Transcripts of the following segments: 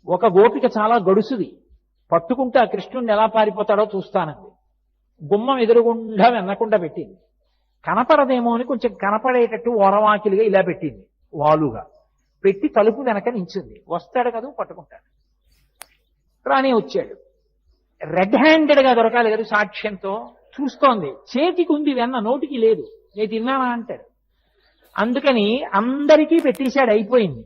ఒక గోపిక చాలా గడుసుది, పట్టుకుంటే ఆ కృష్ణుడిని ఎలా పారిపోతాడో చూస్తానంది. గుమ్మం ఎదురుగుండా వెన్నకుండా పెట్టింది. కనపడదేమో అని కొంచెం కనపడేటట్టు ఓరవాకిలిగా ఇలా పెట్టింది, వాలుగా పెట్టి తలుపు వెనక నించుంది. వస్తాడు కదా, పట్టుకుంటాడు. రాని వచ్చాడు. రెడ్ హ్యాండెడ్ గా దొరకాలి కదా సాక్ష్యంతో. చూస్తోంది, చేతికి ఉంది వెన్న, నోటికి లేదు. నేను తిన్నానా అంటాడు. అందుకని అందరికీ పెట్టేశాడు, అయిపోయింది.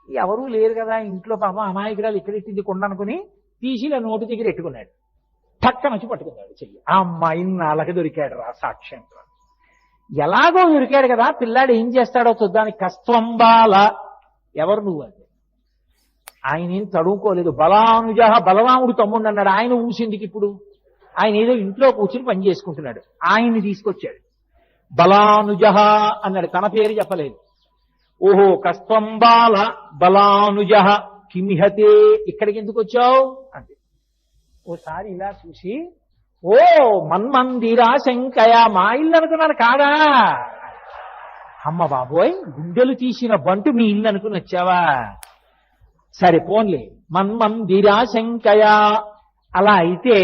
ఎవరూ లేరు కదా ఇంట్లో, పాపం అమాయకురాలు ఇక్కడెట్టింది కొండ అనుకుని తీసి ఇలా నోటి దగ్గర ఎట్టుకున్నాడు. పక్కన వచ్చి పట్టుకున్నాడు చెయ్యి. ఆ అమ్మాయి నాళ్ళకి దొరికాడు రా సాక్ష్యంతో. ఎలాగో దొరికాడు కదా, పిల్లాడు ఏం చేస్తాడో చూద్దానికి. కస్త్వంబాల, ఎవరు నువ్వు అంటే. ఆయన ఏం తడువుకోలేదు. బలానుజ, బలరాముడు తమ్ముడు అన్నాడు. ఆయన ఊసిందికి ఇప్పుడు ఆయన ఏదో ఇంట్లో కూర్చుని పని చేసుకుంటున్నాడు. ఆయన్ని తీసుకొచ్చాడు. బలానుజ అన్నాడు, తన పేరు చెప్పలేదు. ఓహో కస్త్వంబాల బలానుజ కిమిహతే, ఇక్కడికి ఎందుకు వచ్చావు అంటే. ఓసారి ఇలా చూసి, ఓ మన్మందిరా శంకయ, మా ఇల్లు అనుకున్నాను కాదా. అమ్మ బాబోయ్, గుండెలు తీసిన బంటు మీ ఇల్లు అనుకుని వచ్చావా, సరే పోన్లే. మన్మందిరా శంకయ, అలా అయితే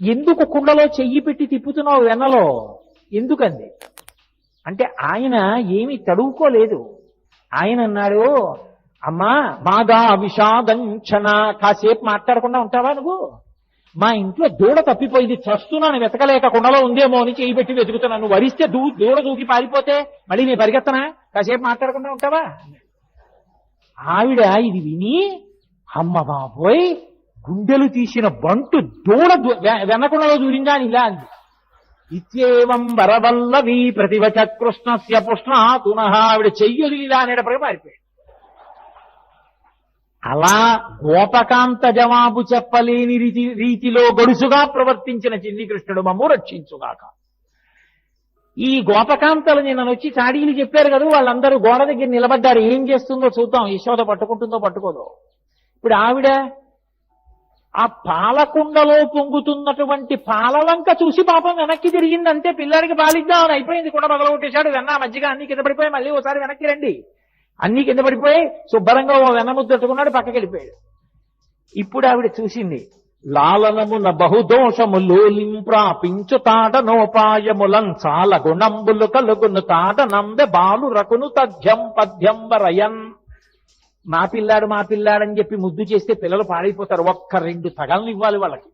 ఎందుకు కుండలో చెయ్యి పెట్టి తిప్పుతున్నావు వెన్నలో, ఎందుకంది అంటే ఆయన ఏమీ తడువుకోలేదు. ఆయన అన్నాడు, అమ్మా బాగా విషాదంచన, కాసేపు మాట్లాడకుండా ఉంటావా నువ్వు. మా ఇంట్లో దూడ తప్పిపోయింది, చస్తున్నాను, వెతకలేక కుండలో ఉందేమో అని చేయి పెట్టి వెతుకుతున్నాను. నువ్వు వరిస్తే దూడ దూకి పారిపోతే మళ్ళీ నేను పరిగెత్తనా, కాసేపు మాట్లాడకుండా ఉంటావా. ఆవిడ ఇది విని, అమ్మ బాబోయ్, గుండెలు తీసిన బంటు దూడ వెనకుండలో దూరిందా అని ఇలా అంది. ఇత్యేవం వరవల్లవి ప్రతివచ కృష్ణస్య పుష్ణాతునః, ఆవిడ చెయ్యొదిలిలా అనేటప్పటికీ పారిపోయాడు. అలా గోపకాంత జవాబు చెప్పలేని రీతిలో గడుసుగా ప్రవర్తించిన చిన్ని కృష్ణుడు మమ్ము రక్షించుగాక. ఈ గోపకాంతలు నిన్న వచ్చి చాడీలు చెప్పారు కదా, వాళ్ళందరూ గోడ దగ్గర నిలబడ్డారు. ఏం చేస్తుందో చూద్దాం, యశోద పట్టుకుంటుందో పట్టుకోదో. ఇప్పుడు ఆవిడ ఆ పాలకుండలో పొంగుతున్నటువంటి పాలవంక చూసి పాపం వెనక్కి తిరిగిందంటే, పిల్లాడికి పాలిద్దామని అయిపోయింది. కుండ మొదలుకొట్టేశాడు, వెన్న మజ్జిగ అన్ని కింద పడిపోయి, మళ్ళీ ఒకసారి వెనక్కి రండి, అన్ని కింద పడిపోయి శుభ్రంగా ఓ వెన్న ముద్దట్టుకున్నాడు, పక్కకి వెళ్ళిపోయాడు. ఇప్పుడు ఆవిడ చూసింది, లాలనమున బహుదోషము లోలింప్రాపించు తాడనోపాయములం చాలా గుణంబులు కలుగును తాడనంబె బాలు రకును తథ్యం పద్యం వరయన్. మా పిల్లాడని చెప్పి ముద్దు చేస్తే పిల్లలు పాడైపోతారు. ఒక్క 2 తగలను ఇవ్వాలి వాళ్ళకి,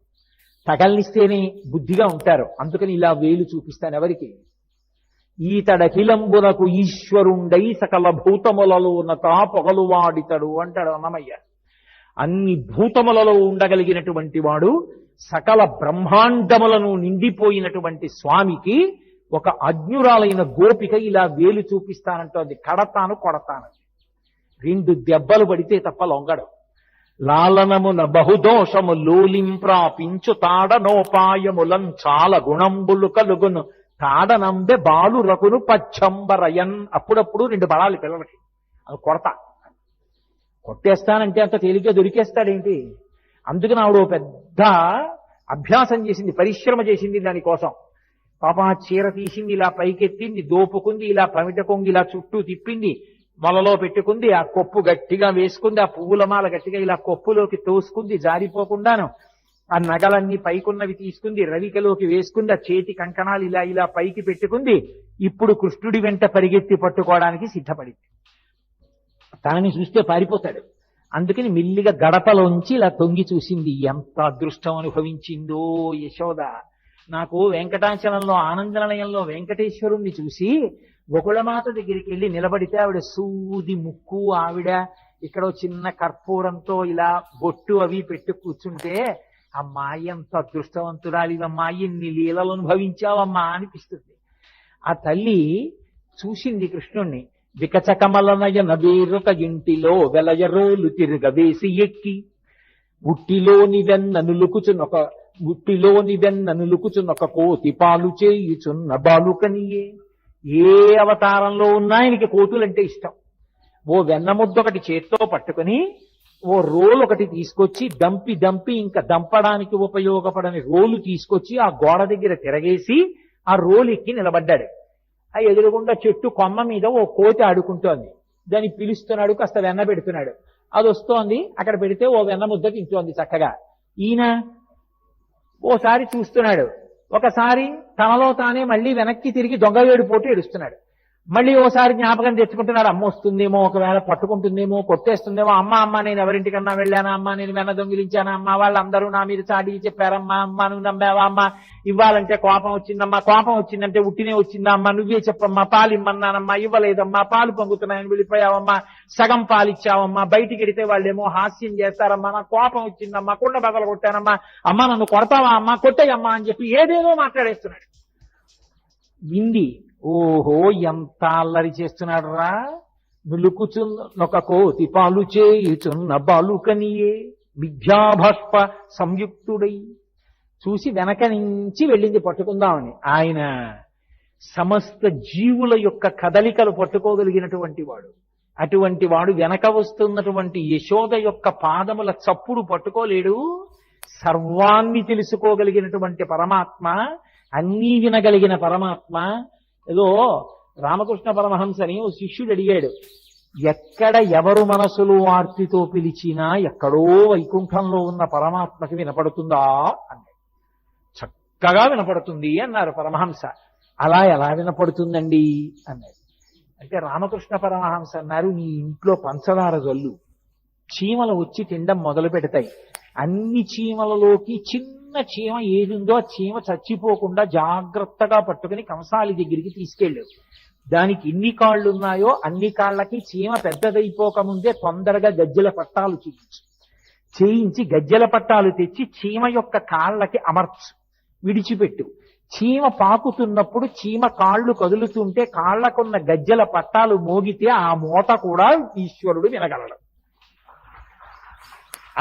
తగలనిస్తేనే బుద్ధిగా ఉంటారు. అందుకని ఇలా వేలు చూపిస్తాను ఎవరికి. ఈతడఖిలంబునకు ఈశ్వరుండై సకల భూతములలో ఉన్నతా పొగలు వాడితడు అంటాడు అన్నమయ్య. అన్ని భూతములలో ఉండగలిగినటువంటి వాడు, సకల బ్రహ్మాండములను నిండిపోయినటువంటి స్వామికి ఒక అజ్ఞురాలైన గోపిక ఇలా వేలు చూపిస్తానంటోంది. కడతాను కొడతాను, 2 దెబ్బలు పడితే తప్ప లొంగడు. లాలనమున బహుదోషము లోలింప్రాపించు తాడనోపాయములం చాలా గుణంబులు కలుగును తాడనంబె బాలు రకును పచ్చంబరయన్. అప్పుడప్పుడు 2 బలాలు పిల్లలకి, అది కొడతా. కొట్టేస్తానంటే అంత తేలిగ్గా దొరికేస్తాడేంటి. అందుకని ఆవిడ పెద్ద అభ్యాసం చేసింది, పరిశ్రమ చేసింది దానికోసం. పాప చీర తీసింది, ఇలా పైకెత్తింది, దోపుకుంది, ఇలా పమిట కొంగి ఇలా చుట్టూ తిప్పింది, మొలలో పెట్టుకుంది, ఆ కొప్పు గట్టిగా వేసుకుంది, ఆ పువ్వుల మాల గట్టిగా ఇలా కొప్పులోకి తోసుకుంది జారిపోకుండాను. ఆ నగలన్నీ పైకున్నవి తీసుకుంది, రవికలోకి వేసుకుంది, ఆ చేతి కంకణాలు ఇలా ఇలా పైకి పెట్టుకుంది. ఇప్పుడు కృష్ణుడి వెంట పరిగెత్తి పట్టుకోవడానికి సిద్ధపడింది. తనని చూస్తే పారిపోతాడు. అందుకని మెల్లిగా గడపలోంచి ఇలా తొంగి చూసింది. ఎంత అదృష్టం అనుభవించిందో యశోద. నాకు వెంకటాచలంలో ఆనందనిలయంలో వెంకటేశ్వరుణ్ణి చూసి గోకుళమాత దగ్గరికి వెళ్ళి నిలబడితే ఆవిడ సూది ముక్కు, ఆవిడ ఇక్కడ చిన్న కర్పూరంతో ఇలా బొట్టు అవి పెట్టు కూర్చుంటే, అమ్మాయి ఎంత అదృష్టవంతురాలివమ్మా, ఎన్ని లీలలు అనుభవించావమ్మా అనిపిస్తుంది. ఆ తల్లి చూసింది కృష్ణుణ్ణి. వికచకమలనయన వేరొక ఇంటిలో వెలయరోలు తిరగవేసి ఎక్కి ఉట్టిలోని వెన్ననులుకుచునొక కోతి పాలు చేయుచున్న బాలుకనియే. ఏ అవతారంలో ఉన్నా ఆయనకి కోతులంటే ఇష్టం. ఓ వెన్న ముద్ద ఒకటి చేత్తో పట్టుకుని ఓ రోలు ఒకటి తీసుకొచ్చి దంపి ఇంకా దంపడానికి ఉపయోగపడని రోలు తీసుకొచ్చి ఆ గోడ దగ్గర తిరగేసి ఆ రోలు ఎక్కి నిలబడ్డాడు. ఆ ఎదురుగుండా చెట్టు కొమ్మ మీద ఓ కోతి ఆడుకుంటోంది. దాన్ని పిలుస్తున్నాడు, కాస్త వెన్న పెడుతున్నాడు. అది వస్తోంది, అక్కడ పెడితే ఓ వెన్న ముద్ద తింటోంది చక్కగా. ఈయన ఓసారి చూస్తున్నాడు, ఒకసారి తనలో తానే మళ్ళీ వెనక్కి తిరిగి దొంగవేడు పోటీ ఏడుస్తున్నాడు. మళ్ళీ ఓసారి జ్ఞాపకం తెచ్చుకుంటున్నాడు, అమ్మ వస్తుందేమో, ఒకవేళ పట్టుకుంటుందేమో, కొట్టేస్తుందేమో, అమ్మ నేను ఎవరింటికన్నా వెళ్ళానా, అమ్మ నేను వెన్న దొంగిలించానా, అమ్మ వాళ్ళందరూ నా మీద చాడీ చెప్పారమ్మా, అమ్మ నువ్వు నమ్మావా, అమ్మ ఇవ్వాలంటే కోపం వచ్చిందమ్మా, కోపం వచ్చిందంటే ఉట్టినే వచ్చిందా అమ్మా, నువ్వే చెప్పమ్మా, పాలు ఇమ్మన్నానమ్మా, ఇవ్వలేదమ్మా, పాలు పొంగుతున్నాయని వెళ్ళిపోయావమ్మా, సగం పాలు ఇచ్చావమ్మా, బయటికి వెడితే వాళ్ళేమో హాస్యం చేస్తారమ్మా, నాకు కోపం వచ్చిందమ్మా, కుండ బగలు కొట్టానమ్మా, అమ్మ నన్ను కొడతావా అమ్మా, కొట్టేయమ్మా అని చెప్పి ఏదేదో మాట్లాడేస్తున్నాడు. వింది, ఓహో ఎంత అల్లరి చేస్తున్నాడు రా, నులుకుచున్నొక కోతి పాలు చేయుచున్న బాలుకనియే విద్యాభాష్ప సంయుక్తుడై. చూసి వెనక నుంచి వెళ్ళింది పట్టుకుందామని. ఆయన సమస్త జీవుల యొక్క కదలికలు పట్టుకోగలిగినటువంటి వాడు. అటువంటి వాడు వెనక వస్తున్నటువంటి యశోద యొక్క పాదముల చప్పుడు పట్టుకోలేడు. సర్వాన్ని తెలుసుకోగలిగినటువంటి పరమాత్మ, అన్నీ వినగలిగిన పరమాత్మ. ఏదో రామకృష్ణ పరమహంసని ఓ శిష్యుడు అడిగాడు, ఎక్కడ ఎవరు మనసులో ఆర్తితో పిలిచినా ఎక్కడో వైకుంఠంలో ఉన్న పరమాత్మకి వినపడుతుందా అన్నాడు. చక్కగా వినపడుతుంది అన్నారు పరమహంస. అలా ఎలా వినపడుతుందండి అన్నాడు. అయితే రామకృష్ణ పరమహంస అన్నారు, నీ ఇంట్లో పంచదార జల్లు, చీమలు వచ్చి తినడం మొదలు పెడతాయి. అన్ని చీమలలోకి చిన్న చీమ ఏదుందో ఆ చీమ చచ్చిపోకుండా జాగ్రత్తగా పట్టుకుని కంసాలి దగ్గరికి తీసుకెళ్ళావు. దానికి ఎన్ని కాళ్ళు ఉన్నాయో అన్ని కాళ్ళకి చీమ పెద్దదైపోకముందే తొందరగా గజ్జెల పట్టాలు చేయించి గజ్జెల పట్టాలు తెచ్చి చీమ యొక్క కాళ్ళకి అమర్చు, విడిచిపెట్టు. చీమ పాకుతున్నప్పుడు చీమ కాళ్ళు కదులుతుంటే కాళ్లకున్న గజ్జెల పట్టాలు మోగితే ఆ మోత కూడా ఈశ్వరుడు వినగలడు.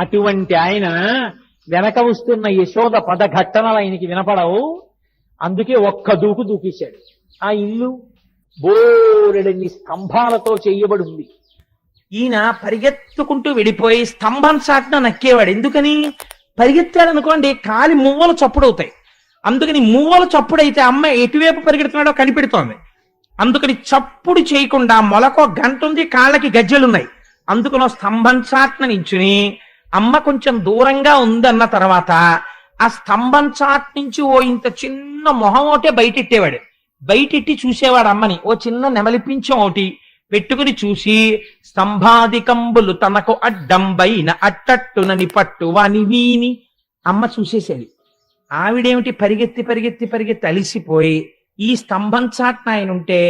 అటువంటి ఆయన వెనక వస్తున్న యశోద పదఘట్టనలు ఆయనకి వినపడవు. అందుకే ఒక్క దూకు దూకేశాడు. ఆ ఇల్లు బోరెడన్ని స్తంభాలతో చేయబడి ఉంది. ఈయన పరిగెత్తుకుంటూ వెళ్ళిపోయి స్తంభం చాటున నక్కేవాడు. ఎందుకని? పరిగెత్తాడు అనుకోండి, కాలి మువ్వలు చప్పుడవుతాయి. అందుకని మువ్వలు చప్పుడైతే అమ్మ ఎటువైపు పరిగెడుతున్నాడో కనిపెడుతోంది. అందుకని చప్పుడు చేయకుండా మొలకో గంట ఉంది, కాళ్ళకి గజ్జెలున్నాయి. అందుకనో స్తంభం చాటున నించుని అమ్మ కొంచెం దూరంగా ఉందన్న తర్వాత ఆ స్తంభం చాట్ నుంచి ఓ ఇంత చిన్న మొహం ఒకటే బయటెట్టేవాడు. బయటెట్టి చూసేవాడు అమ్మని. ఓ చిన్న నెమలిపించం ఒకటి పెట్టుకుని చూసి, స్తంభాదికంబులు తనకు అడ్డంబైన అట్టట్టునని పట్టు వాని వీని. అమ్మ చూసేసేది. ఆవిడేమిటి పరిగెత్తి పరిగెత్తి పరిగెత్తి అలిసిపోయి ఈ స్తంభం చాట్న ఆయన ఉంటే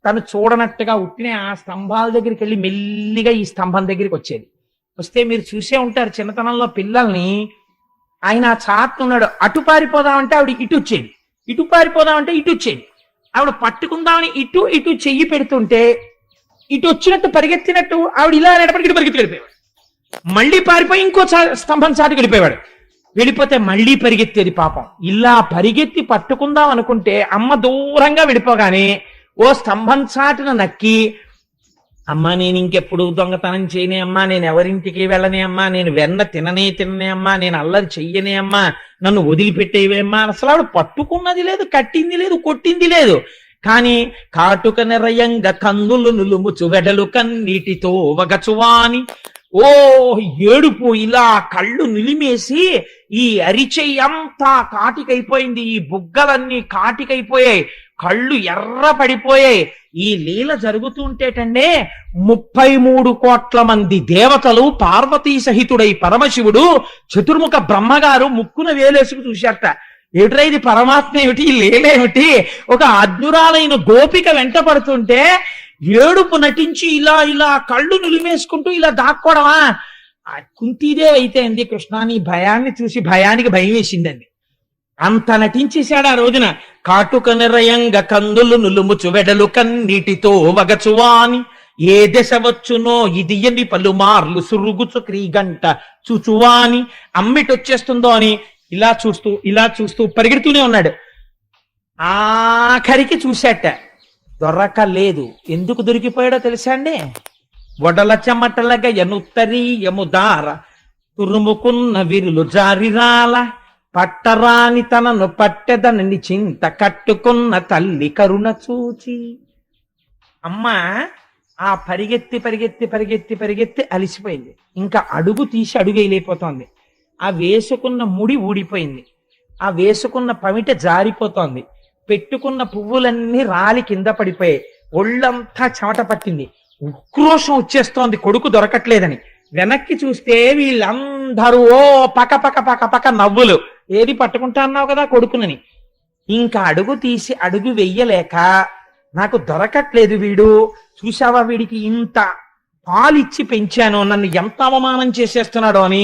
తను చూడనట్టుగా ఉట్టినే ఆ స్తంభాల దగ్గరికి వెళ్ళి మెల్లిగా ఈ స్తంభం దగ్గరికి వచ్చేది. వస్తే మీరు చూసే ఉంటారు చిన్నతనంలో పిల్లల్ని, ఆయన ఆ చాటున్నాడు, అటు పారిపోదామంటే ఆవిడ ఇటు వచ్చేది, ఇటు పారిపోదామంటే ఇటు వచ్చేది. ఆవిడ పట్టుకుందామని ఇటు ఇటు చెయ్యి పెడుతుంటే ఇటు వచ్చినట్టు పరిగెత్తినట్టు ఆవిడ ఇలా అనేటప్పటికి ఇటు పరిగెత్తి వెళ్ళిపోయాడు. మళ్ళీ పారిపోయి ఇంకో స్తంభం చాటుకు వెళ్ళిపోయాడు. వెళ్ళిపోతే మళ్ళీ పరిగెత్తేది పాపం. ఇలా పరిగెత్తి పట్టుకుందాం అనుకుంటే అమ్మ దూరంగా వెళ్ళిపోగానే ఓ స్తంభం చాటున నక్కి, అమ్మా నేను ఇంకెప్పుడు దొంగతనం చేయనే అమ్మా, నేను ఎవరింటికి వెళ్ళనే అమ్మా, నేను వెన్న తిననే అమ్మా, నేను అల్లరి చెయ్యనే అమ్మా, నన్ను వదిలిపెట్టేవే అమ్మా. అసలు ఆవిడ పట్టుకున్నది లేదు, కట్టింది లేదు, కొట్టింది లేదు. కానీ కాటుక నిరయంగ కందులు నులుముచు వెడలు కన్నీటితో వగచువాని. ఓ ఏడుపు, ఇలా కళ్ళు నిలిమేసి ఈ అరిచెయ్యంతా కాటికైపోయింది, ఈ బుగ్గలన్నీ కాటికైపోయాయి, కళ్ళు ఎర్ర పడిపోయాయి. ఈ లీల జరుగుతుంటేటండే 33 కోట్ల మంది దేవతలు పార్వతీ సహితుడై పరమశివుడు చతుర్ముఖ బ్రహ్మగారు ముక్కున వేలేసుకు చూశారట. ఏమిట్రా ఇది, పరమాత్మ ఏమిటి, లేలేమిటి? ఒక అద్భురాలైన గోపిక వెంట పడుతుంటే ఏడుపు నటించి ఇలా ఇలా కళ్ళు నులిమేసుకుంటూ ఇలా దాక్కోవడమా? కుంతీదేవి అయితే అంది, కృష్ణ నీ భయాన్ని చూసి భయానికి భయం వేసిందండి. అంత నటించేశాడు ఆ రోజున. కాటుక నిరయంగ కందులు నులుముచు వెడలు కన్నీటితో వగచువాని. ఏ దశ వచ్చునో ఇది ఎన్ని పలుమార్లు సురుగుచు క్రీగంట చూచువాని. అమ్మిటొచ్చేస్తుందో అని ఇలా చూస్తూ పరిగెడుతూనే ఉన్నాడు. ఆఖరికి చూశాట, దొరకలేదు. ఎందుకు దొరికిపోయాడో తెలుసా అండి? వడల చెమటలగ ఎనుత్తరీయము దార తురుముకున్న విరులు జారిరాల. పట్టరాని తనను పట్టెదనని చింత కట్టుకున్న తల్లి కరుణ చూచి. అమ్మ ఆ పరిగెత్తి పరిగెత్తి పరిగెత్తి పరిగెత్తి అలిసిపోయింది. ఇంకా అడుగు తీసి అడుగు వేయలేకపోతోంది. ఆ వేసుకున్న ముడి ఊడిపోయింది. ఆ వేసుకున్న పమిట జారిపోతోంది. పెట్టుకున్న పువ్వులన్నీ రాలి కింద పడిపోయాయి. ఒళ్ళంతా చెమట పట్టింది. ఉక్రోషం వచ్చేస్తోంది కొడుకు దొరకట్లేదని. వెనక్కి చూస్తే వీళ్ళందరూ ఓ పక పక పక పక నవ్వులు. ఏది పట్టుకుంటా అన్నావు కదా కొడుకునని. ఇంకా అడుగు తీసి అడుగు వెయ్యలేక, నాకు దొరకట్లేదు వీడు, చూసావా వీడికి ఇంత పాలిచ్చి పెంచాను, నన్ను ఎంత అవమానం చేసేస్తున్నాడో అని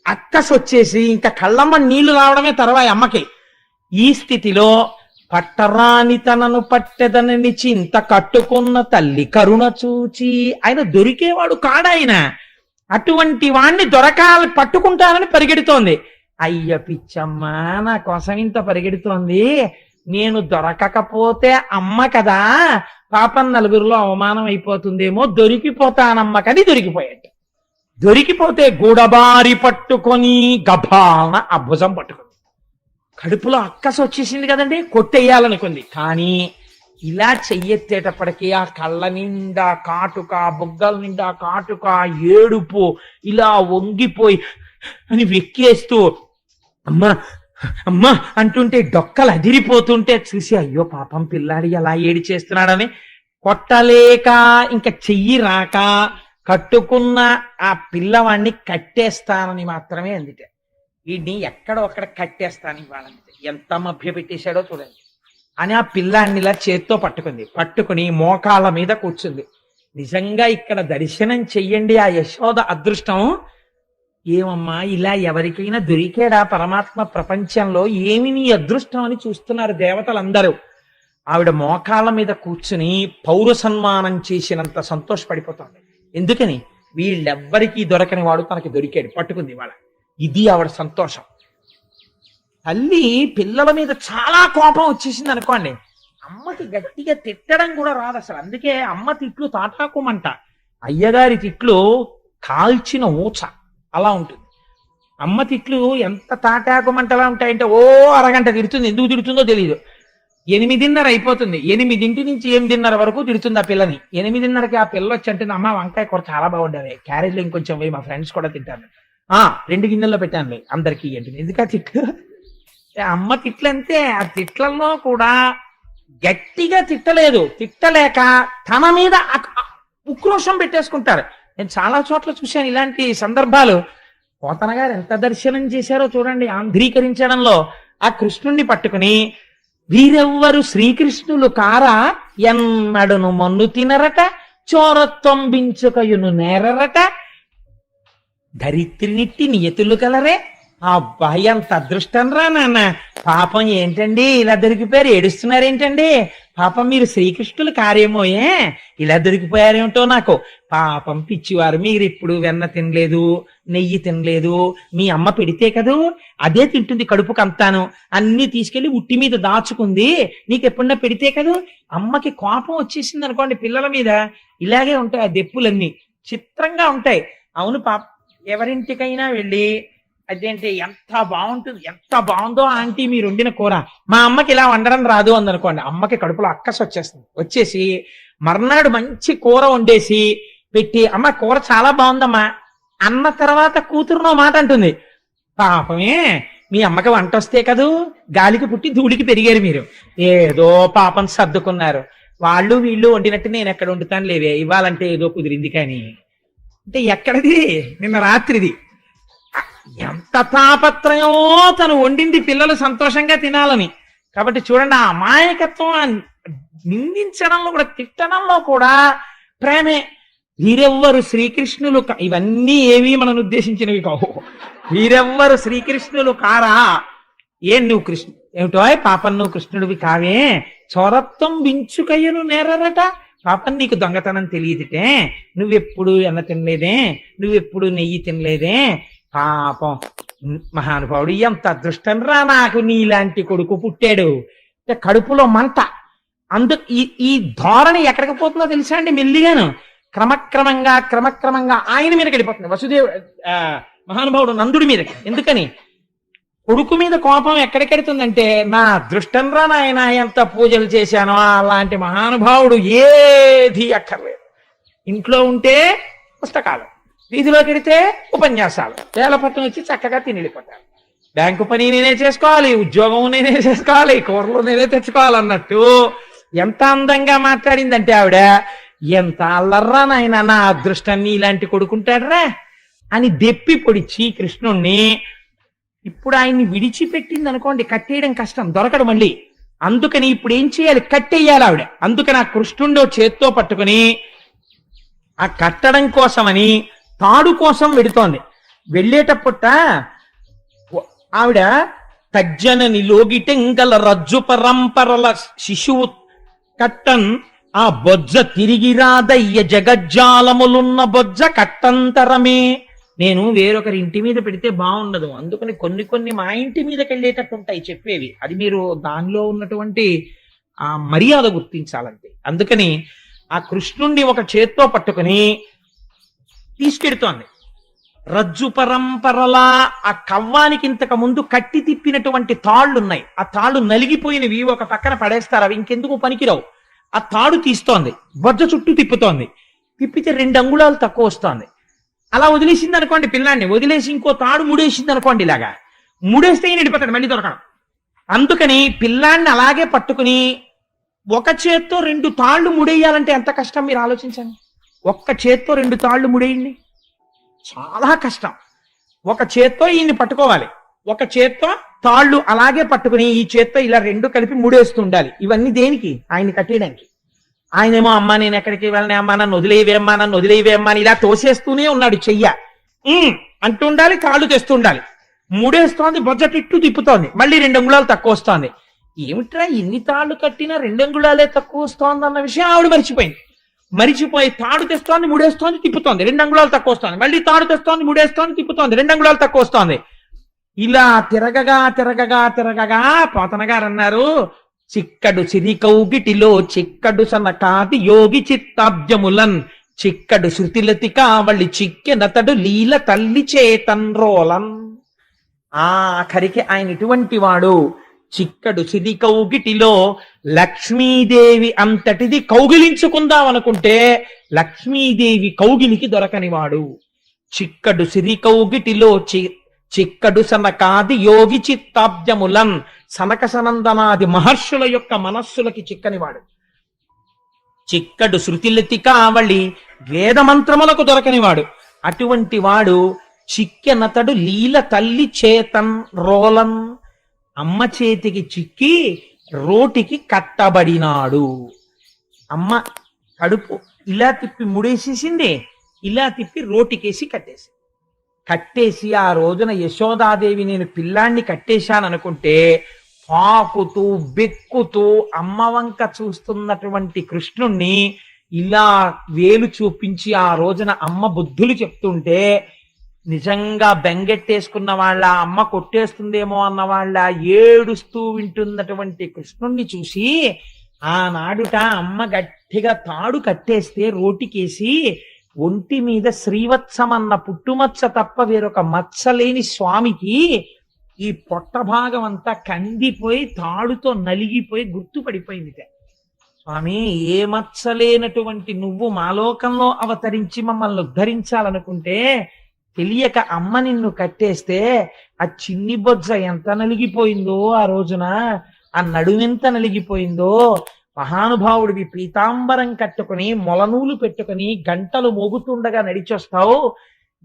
అక్కసొచ్చేసి ఇంకా కళ్ళమ్మ నీళ్లు రావడమే తర్వాయి అమ్మకి. ఈ స్థితిలో పట్టరాని తనను పట్టెదనని చింత కట్టుకున్న తల్లి కరుణ చూచి, ఆయన దొరికేవాడు కాడాయన, అటువంటి వాణ్ణి దొరకాలి పట్టుకుంటానని పరిగెడుతోంది. అయ్య పిచ్చమ్మ, నా కోసం ఇంత పరిగెడుతోంది, నేను దొరకకపోతే అమ్మ కదా, పాపం నలుగురిలో అవమానం అయిపోతుందేమో, దొరికిపోతానమ్మకని దొరికిపోయాడు. దొరికిపోతే గూడబారి పట్టుకొని గభాన ఆ భుజం పట్టుకుంది. కడుపులో అక్కస వచ్చేసింది కదండి, కొట్టేయాలనుకుంది. కానీ ఇలా చెయ్యెత్తేటప్పటికీ ఆ కళ్ళ నిండా కాటుక, బుగ్గల నిండా కాటుక, ఏడుపు, ఇలా వంగిపోయి అని వెక్కేస్తూ అమ్మా అమ్మా అంటుంటే డొక్కలు అదిరిపోతుంటే చూసి అయ్యో పాపం పిల్లాడి ఎలా ఏడి చేస్తున్నాడని కొట్టలేక, ఇంకా చెయ్యి రాక కట్టుకున్న ఆ పిల్లవాడిని కట్టేస్తానని మాత్రమే అందుకే. వీడిని ఎక్కడో అక్కడ కట్టేస్తాను ఇవ్వాలంటే ఎంత మభ్య పెట్టేశాడో చూడండి అని ఆ పిల్లాడిని ఇలా చేత్తో పట్టుకుని మోకాళ్ళ మీద కూర్చుంది. నిజంగా ఇక్కడ దర్శనం చెయ్యండి ఆ యశోద అదృష్టం. ఏమమ్మా ఇలా ఎవరికైనా దొరికాడా పరమాత్మ ప్రపంచంలో, ఏమి నీ అదృష్టం అని చూస్తున్నారు దేవతలందరూ. ఆవిడ మోకాళ్ళ మీద కూర్చుని పౌర సన్మానం చేసినంత సంతోషపడిపోతుంది. ఎందుకని వీళ్ళెవ్వరికీ దొరకని వాడు తనకి దొరికాడు, పట్టుకుంది వాళ్ళ. ఇది ఆవిడ సంతోషం. తల్లి పిల్లల మీద చాలా కోపం వచ్చేసింది అనుకోండి, అమ్మకి గట్టిగా తిట్టడం కూడా రాదు అసలు. అందుకే అమ్మ తిట్లు తాటాకుమంట, అయ్యగారి తిట్లు కాల్చిన ఊచ అలా ఉంటుంది. అమ్మ తిట్లు ఎంత తాటాకుమంటలా ఉంటాయంటే ఓ అరగంట తిడుతుంది. ఎందుకు తిడుతుందో తెలియదు. 8:30 అయిపోతుంది, 8 నుంచి 8:30 వరకు తిడుతుంది ఆ పిల్లని. 8:30కి ఆ పిల్ల వచ్చి అంటే అమ్మ వంకాయ కూర చాలా బాగుండేవి, క్యారేజ్లో ఇంకొంచెం పోయి మా ఫ్రెండ్స్ కూడా తింటాను, 2 గిన్నెల్లో పెట్టానులే అందరికీ ఏంటి. ఎందుకు ఆ తిట్లు? అమ్మ తిట్లంతే. ఆ తిట్లలో కూడా గట్టిగా తిట్టలేదు, తిట్టలేక తన మీద ఉక్రోషం పెట్టేసుకుంటారు. నేను చాలా చోట్ల చూశాను ఇలాంటి సందర్భాలు. పోతన గారు ఎంత దర్శనం చేశారో చూడండి ఆంధ్రీకరించడంలో. ఆ కృష్ణుణ్ణి పట్టుకుని వీరెవ్వరు శ్రీకృష్ణులు కారా, ఎన్నడును మన్ను తినరట, చోరత్వంబించుకయును నేరరట, ధరిత్రినిట్టి నియతులు కలరే. అబ్బాయి అంత అదృష్టం రా నాన్న. పాపం ఏంటండి ఇలా దొరికిపోయారు, ఏడుస్తున్నారేంటండి? పాపం మీరు శ్రీకృష్ణులు కారేమోయే, ఇలా దొరికిపోయారేమిటో నాకు. పాపం పిచ్చివారు, మీరు ఇప్పుడు వెన్న తినలేదు, నెయ్యి తినలేదు, మీ అమ్మ పెడితే కదూ అదే తింటుంది కడుపుకంతాను, అన్ని తీసుకెళ్లి ఉట్టి మీద దాచుకుంది, నీకు ఎప్పుడన్నా పెడితే కదూ. అమ్మకి కోపం వచ్చేసింది అనుకోండి పిల్లల మీద, ఇలాగే ఉంటాయి ఆ దెప్పులన్నీ, చిత్రంగా ఉంటాయి. అవును పాప, ఎవరింటికైనా వెళ్ళి అదేంటి ఎంత బాగుంటుంది, ఎంత బాగుందో ఆంటీ మీరు వండిన కూర, మా అమ్మకి ఇలా వండడం రాదు అందనుకోండి, అమ్మకి కడుపులో అక్కస వచ్చేస్తుంది. వచ్చేసి మర్నాడు మంచి కూర వండేసి పెట్టి, అమ్మ కూర చాలా బాగుందమ్మా అన్న తర్వాత కూతురునో మాట అంటుంది. పాపమే మీ అమ్మకి వంట వస్తే కదూ, గాలికి పుట్టి ధూళికి పెరిగారు మీరు, ఏదో పాపం సర్దుకున్నారు. వాళ్ళు వీళ్ళు వండినట్టు నేను ఎక్కడ వండుతాను లేవే, ఇవ్వాలంటే ఏదో కుదిరింది. కానీ అంటే ఎక్కడిది, నిన్న రాత్రిది. ఎంత తాపత్రయమో తను వండింది పిల్లలు సంతోషంగా తినాలని. కాబట్టి చూడండి ఆ అమాయకత్వం, నిందించడంలో కూడా తిట్టడంలో కూడా ప్రేమే. వీరెవ్వరు శ్రీకృష్ణులు, ఇవన్నీ ఏవి మనను ఉద్దేశించినవి కావు. వీరెవ్వరు శ్రీకృష్ణులు కారా, ఏం నువ్వు కృష్ణ ఏమిటో పాపం నువ్వు కృష్ణుడివి కావే, చోరత్వం వించుకయ్యను నేరరట. పాపం నీకు దొంగతనం తెలియదుటే, నువ్వెప్పుడు ఎన్న తినలేదే, నువ్వెప్పుడు నెయ్యి తినలేదే. పాపం మహానుభావుడు, ఎంత అదృష్టం రా నాకు నీలాంటి కొడుకు పుట్టాడు. కడుపులో మంట. ఈ ధోరణి ఎక్కడికి పోతుందో తెలుసా అండి? మెల్లిగాను క్రమక్రమంగా ఆయన మీదకి వెళ్ళిపోతుంది. వసుదేవుడు మహానుభావుడు నందుడి మీదకి. ఎందుకని? కొడుకు మీద కోపం ఎక్కడికెడుతుందంటే, నా అదృష్టం రా నాయన ఎంత పూజలు చేశానో అలాంటి మహానుభావుడు ఏది అక్కర్లేదు. ఇంట్లో ఉంటే పుస్తకాలు, వీధిలోకి వెడితే ఉపన్యాసాలు, వేలపట్నం వచ్చి చక్కగా తిని వెళ్ళిపోతారు. బ్యాంకు పని నేనే చేసుకోవాలి, ఉద్యోగం నేనే చేసుకోవాలి, కూరలు నేనే తెచ్చుకోవాలన్నట్టు ఎంత అందంగా మాట్లాడిందంటే ఆవిడ, ఎంత అల్లర్రా నాయన, నా అదృష్టాన్ని ఇలాంటి కొడుకుంటాడరా అని దెప్పి పొడిచి కృష్ణుణ్ణి. ఇప్పుడు ఆయన్ని విడిచిపెట్టింది అనుకోండి, కట్టేయడం కష్టం, దొరకడు మళ్ళీ. అందుకని ఇప్పుడు ఏం చేయాలి, కట్టేయాలి ఆవిడ. అందుకని ఆ కృష్ణుండో చేత్తో పట్టుకుని ఆ కట్టడం కోసమని తాడు కోసం వెడుతోంది. వెళ్ళేటప్పుట ఆవిడ తజ్జనని లోగిటెంగల రజ్జు పరంపరల శిశువు కట్టన్ ఆ బొజ్జ తిరిగి రాదయ్య జగజ్జాలములున్న బొజ్జ కట్టంతరమే. నేను వేరొకరి ఇంటి మీద పెడితే బాగుండదు, అందుకని కొన్ని మా ఇంటి మీదకి వెళ్ళేటట్టు ఉంటాయి చెప్పేవి. అది మీరు దానిలో ఉన్నటువంటి ఆ మర్యాద గుర్తించాలంటే. అందుకని ఆ కృష్ణుణ్ణి ఒక చేత్తో పట్టుకుని తీసుకెడుతోంది. రజ్జు పరంపరలా ఆ కవ్వానికి ఇంతకు ముందు కట్టి తిప్పినటువంటి తాళ్లున్నాయి, ఆ తాళ్లు నలిగిపోయినవి ఒక పక్కన పడేస్తారు, అవి ఇంకెందుకు పనికిరావు. ఆ తాడు తీస్తోంది, బొజ్జ చుట్టూ తిప్పుతోంది, తిప్పితే 2 అంగుళాలు తక్కువ వస్తోంది. అలా వదిలేసింది అనుకోండి పిల్లాన్ని, వదిలేసి ఇంకో తాడు ముడేసింది అనుకోండి, ఇలాగా ముడేస్తే నిడిపోతాడు, మళ్ళీ దొరకడం. అందుకని పిల్లాన్ని అలాగే పట్టుకుని ఒక చేత్తో 2 తాళ్లు ముడేయాలంటే ఎంత కష్టం మీరు ఆలోచించండి. ఒక్క చేత్తో 2 తాళ్లు ముడేయండి, చాలా కష్టం. ఒక చేత్తో ఈయన్ని పట్టుకోవాలి, ఒక చేత్తో తాళ్ళు అలాగే పట్టుకుని ఈ చేత్తో ఇలా 2 కలిపి ముడేస్తూ ఉండాలి. ఇవన్నీ దేనికి, ఆయన్ని కట్టేయడానికి. ఆయనేమో అమ్మా నేను ఎక్కడికి వెళ్ళనే అమ్మా, నన్ను వదిలేవేమ్మా, నన్ను వదిలేవేమ్మా అని ఇలా తోసేస్తూనే ఉన్నాడు. చెయ్య అంటూ ఉండాలి, కాళ్ళు తెస్తూ ఉండాలి. ముడేస్తోంది, బొజ్జటిట్టు తిప్పుతోంది, మళ్ళీ 2 అంగుళాలు తక్కువ వస్తోంది. ఏమిట్రా ఇన్ని తాళ్ళు కట్టినా 2 అంగుళాలే తక్కువ వస్తోంది అన్న విషయం ఆవిడ మరిచిపోయి తాడు తెస్తోంది, ముడేస్తోంది, తిప్పుతోంది, 2 అంగుళాలు తక్కువ వస్తోంది, మళ్ళీ తాడు తెస్తోంది, ముడేస్తోంది, తిప్పుతోంది, 2 అంగుళాలు తక్కువ వస్తోంది. ఇలా తిరగగా పోతన గారు అన్నారు, చిక్కడు సిరికౌగిటిలో చిక్కడు సనకాది యోగి చిత్తాబ్జములన్ చిక్కడు శృతిలతి కావళి చిక్కెనతడు లీల తల్లి చేతన్రోలన్. ఆఖరికి ఆయన ఇటువంటి వాడు. చిక్కడు సిరి కౌగిటిలో లక్ష్మీదేవి అంతటిది కౌగిలించుకుందాం అనుకుంటే లక్ష్మీదేవి కౌగిలికి దొరకనివాడు. చిక్కడు సిరి కౌగిటిలో చిక్కడు సనకాది యోగి చిత్తాబ్జములన్ సనక సనందనాది మహర్షుల యొక్క మనస్సులకి చిక్కనివాడు. చిక్కడు శృతిలతి కావళి వేదమంత్రములకు దొరకనివాడు. అటువంటి వాడు చిక్కెనతడు లీల తల్లి చేతన్ రోలన్, అమ్మ చేతికి చిక్కి రోటికి కట్టబడినాడు. అమ్మ కడుపు ఇలా తిప్పి ముడేసేసింది, ఇలా తిప్పి రోటికేసి కట్టేసి ఆ రోజున యశోదాదేవి నేను పిల్లాన్ని కట్టేశాననుకుంటే పాకుతూ బెక్కుతూ అమ్మ వంక చూస్తున్నటువంటి కృష్ణుణ్ణి ఇలా వేలు చూపించి ఆ రోజున అమ్మ బుద్ధులు చెప్తుంటే నిజంగా బెంగెట్టేసుకున్న వాళ్ళ, అమ్మ కొట్టేస్తుందేమో అన్న వాళ్ళ ఏడుస్తూ వింటున్నటువంటి కృష్ణుణ్ణి చూసి ఆనాడుట అమ్మ గట్టిగా తాడు కట్టేస్తే రోటికేసి ఒంటి మీద శ్రీవత్సమన్న పుట్టుమచ్చ తప్ప వేరొక మచ్చలేని స్వామికి ఈ పొట్ట భాగం అంతా కందిపోయి తాడుతో నలిగిపోయి గుర్తుపడిపోయింది. స్వామి, ఏ మచ్చలేనటువంటి నువ్వు మాలోకంలో అవతరించి మమ్మల్ని ఉద్ధరించాలనుకుంటే తెలియక అమ్మ నిన్ను కట్టేస్తే ఆ చిన్ని బొజ్జ ఎంత నలిగిపోయిందో, ఆ రోజున ఆ నడుమెంత నలిగిపోయిందో. మహానుభావుడివి పీతాంబరం కట్టుకుని మొలనూలు పెట్టుకుని గంటలు మోగుతుండగా నడిచొస్తావు.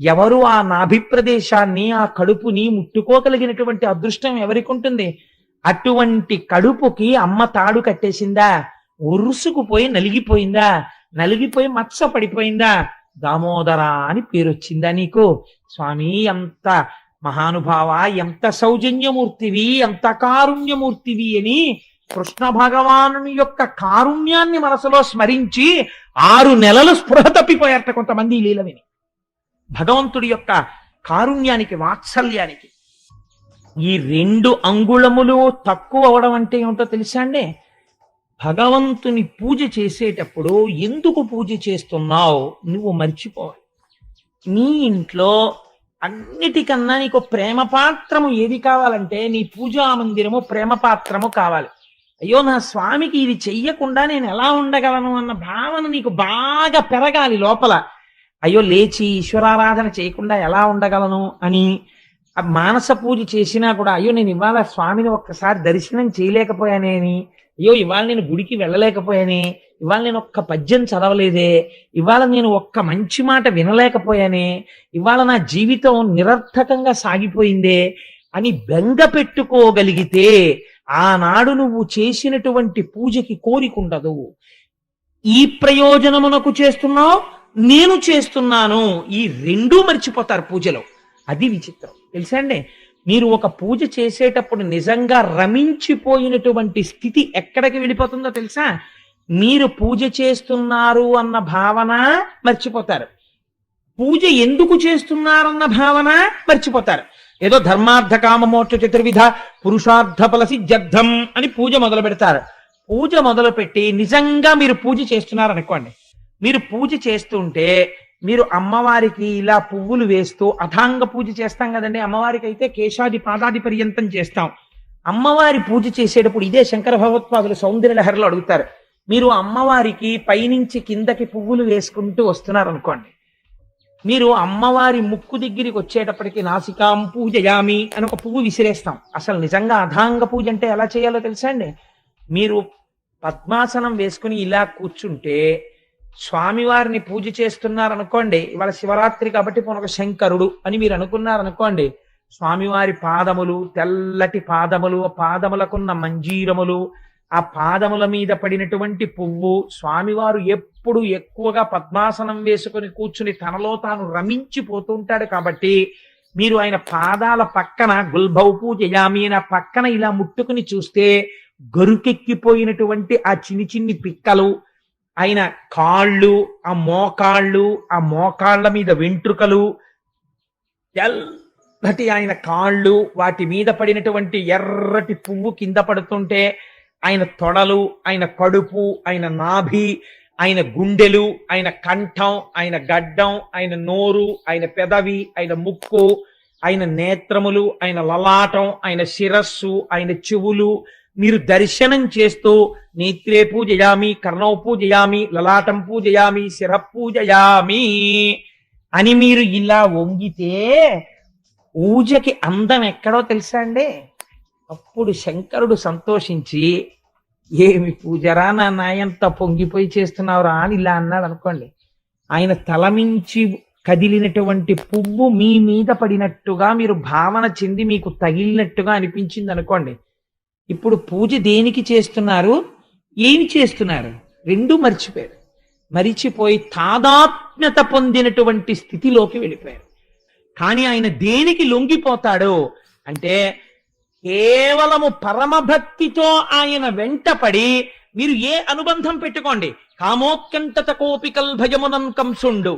ఎవరు ఆ నాభి ప్రదేశాన్ని, ఆ కడుపుని ముట్టుకోగలిగినటువంటి అదృష్టం ఎవరికి ఉంటుంది? అటువంటి కడుపుకి అమ్మ తాడు కట్టేసిందా? ఉరుసుకుపోయి నలిగిపోయిందా? నలిగిపోయి మచ్చ పడిపోయిందా? దామోదర అని పేరు వచ్చిందా నీకు? స్వామి, ఎంత మహానుభావ, ఎంత సౌజన్యమూర్తివి, ఎంత కారుణ్యమూర్తివి అని కృష్ణ భగవానుని యొక్క కారుణ్యాన్ని మనసులో స్మరించి 6 నెలలు స్పృహ తప్పిపోయారట కొంతమంది లీల విని. భగవంతుడి యొక్క కారుణ్యానికి, వాత్సల్యానికి ఈ 2 అంగుళములు తక్కువ అవడం అంటే ఏమిటో తెలుసా అండి? భగవంతుని పూజ చేసేటప్పుడు ఎందుకు పూజ చేస్తున్నావు నువ్వు మర్చిపోవాలి. నీ ఇంట్లో అన్నిటికన్నా నీకు ప్రేమ పాత్రము ఏది కావాలంటే నీ పూజా మందిరము ప్రేమ పాత్రము కావాలి. అయ్యో నా స్వామికి ఇది చెయ్యకుండా నేను ఎలా ఉండగలను అన్న భావన నీకు బాగా పెరగాలి లోపల. అయ్యో లేచి ఈశ్వరారాధన చేయకుండా ఎలా ఉండగలను అని. ఆ మానస పూజ చేసినా కూడా అయ్యో నేను ఇవాళ స్వామిని ఒక్కసారి దర్శనం చేయలేకపోయానే అని, అయ్యో ఇవాళ నేను గుడికి వెళ్ళలేకపోయానే, ఇవాళ నేను ఒక్క పద్యం చదవలేదే, ఇవాళ నేను ఒక్క మంచి మాట వినలేకపోయానే, ఇవాళ నా జీవితం నిరర్థకంగా సాగిపోయిందే అని బెంగ పెట్టుకోగలిగితే ఆనాడు నువ్వు చేసినటువంటి పూజకి కోరికుండదు. ఈ ప్రయోజనమునకు చేస్తున్నావు, నేను చేస్తున్నాను, ఈ రెండూ మర్చిపోతారు పూజలో. అది విచిత్రం తెలుసా అండి. మీరు ఒక పూజ చేసేటప్పుడు నిజంగా రమించిపోయినటువంటి స్థితి ఎక్కడికి వెళ్ళిపోతుందో తెలుసా? మీరు పూజ చేస్తున్నారు అన్న భావన మర్చిపోతారు, పూజ ఎందుకు చేస్తున్నారన్న భావన మర్చిపోతారు. ఏదో ధర్మార్థ కామ మోక్ష చతుర్విధ పురుషార్థ ఫల సిద్ధ్యర్థం అని పూజ మొదలు పెడతారు. పూజ మొదలు పెట్టి నిజంగా మీరు పూజ చేస్తున్నారు అనుకోండి, మీరు పూజ చేస్తుంటే మీరు అమ్మవారికి ఇలా పువ్వులు వేస్తూ అథాంగ పూజ చేస్తాం కదండి. అమ్మవారికి అయితే కేశాది పాదాది పర్యంతం చేస్తాం. అమ్మవారి పూజ చేసేటప్పుడు ఇదే శంకర భగవత్పాదులు సౌందర్య లహరిలో అడుగుతారు, మీరు అమ్మవారికి పైనుంచి కిందకి పువ్వులు వేసుకుంటూ వస్తున్నారు అనుకోండి, మీరు అమ్మవారి ముక్కు దగ్గరికి వచ్చేటప్పటికి నాసికాం పూజయామి అని ఒక పువ్వు విసిరేస్తాం. అసలు నిజంగా అథాంగ పూజ అంటే ఎలా చేయాలో తెలుసా అండి. మీరు పద్మాసనం వేసుకుని ఇలా కూర్చుంటే స్వామివారిని పూజ చేస్తున్నారనుకోండి, ఇవాళ శివరాత్రి కాబట్టి పొనక శంకరుడు అని మీరు అనుకున్నారనుకోండి, స్వామివారి పాదములు తెల్లటి పాదములు, పాదములకున్న మంజీరములు, ఆ పాదముల మీద పడినటువంటి పువ్వు, స్వామివారు ఎప్పుడు ఎక్కువగా పద్మాసనం వేసుకుని కూర్చుని తనలో తాను రమించిపోతుంటాడు కాబట్టి మీరు ఆయన పాదాల పక్కన గుల్భౌ పూజయామి అనే పక్కన ఇలా ముట్టుకుని చూస్తే గరుకెక్కిపోయినటువంటి ఆ చిన్ని చిన్ని పిక్కలు, ఆయన కాళ్ళు, ఆ మోకాళ్ళ మీద వెంట్రుకలు, తెల్లటి ఆయన కాళ్ళు, వాటి మీద పడినటువంటి ఎర్రటి పువ్వు కింద పడుతుంటే ఆయన తొడలు, ఆయన కడుపు, ఆయన నాభి, ఆయన గుండెలు, ఆయన కంఠం, ఆయన గడ్డం, ఆయన నోరు, ఆయన పెదవి, ఆయన ముక్కు, ఆయన నేత్రములు, ఆయన లలాటం, ఆయన శిరస్సు, ఆయన చెవులు మీరు దర్శనం చేస్తూ నేత్రే పూజయామి, కర్ణౌ పూజయామి, లలాటం పూజయామి, శిర పూజయామి అని మీరు ఇలా వంగితే పూజకి అందం ఎక్కడో తెలుసా అండి. అప్పుడు శంకరుడు సంతోషించి ఏమి పూజరా నా నాయంత పొంగిపోయి చేస్తున్నావురా అని ఇలా అన్నాడు అనుకోండి, ఆయన తలమించి కదిలినటువంటి పువ్వు మీ మీద పడినట్టుగా మీరు భావన చెంది మీకు తగిలినట్టుగా అనిపించింది అనుకోండి, ఇప్పుడు పూజ దేనికి చేస్తున్నారు, ఏమి చేస్తున్నారు, రెండూ మర్చిపోయారు. మరిచిపోయి తాదాత్మ్యత పొందినటువంటి స్థితిలోకి వెళ్ళిపోయారు. కానీ ఆయన దేనికి లొంగిపోతాడు అంటే కేవలము పరమభక్తితో ఆయన వెంటపడి మీరు ఏ అనుబంధం పెట్టుకోండి, కామోత్కంఠత కోపికల్ భయమునం కంసుండు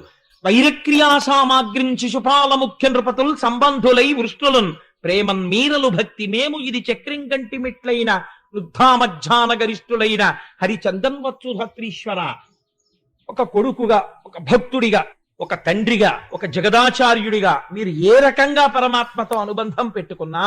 వైరక్రియా సామాగ్రిం శిశుపాల ముఖ్య నృపతుల్ సంబంధులై వృష్ణులున్ ప్రేమన్ మీరలు భక్తి మేము ఇది చక్రం కంటి మెట్లైన వృద్ధామధ్యాన గరిష్ఠులైన హరిచందన్వత్సు భత్రీశ్వర. ఒక కొడుకుగా, ఒక భక్తుడిగా, ఒక తండ్రిగా, ఒక జగదాచార్యుడిగా మీరు ఏ రకంగా పరమాత్మతో అనుబంధం పెట్టుకున్నా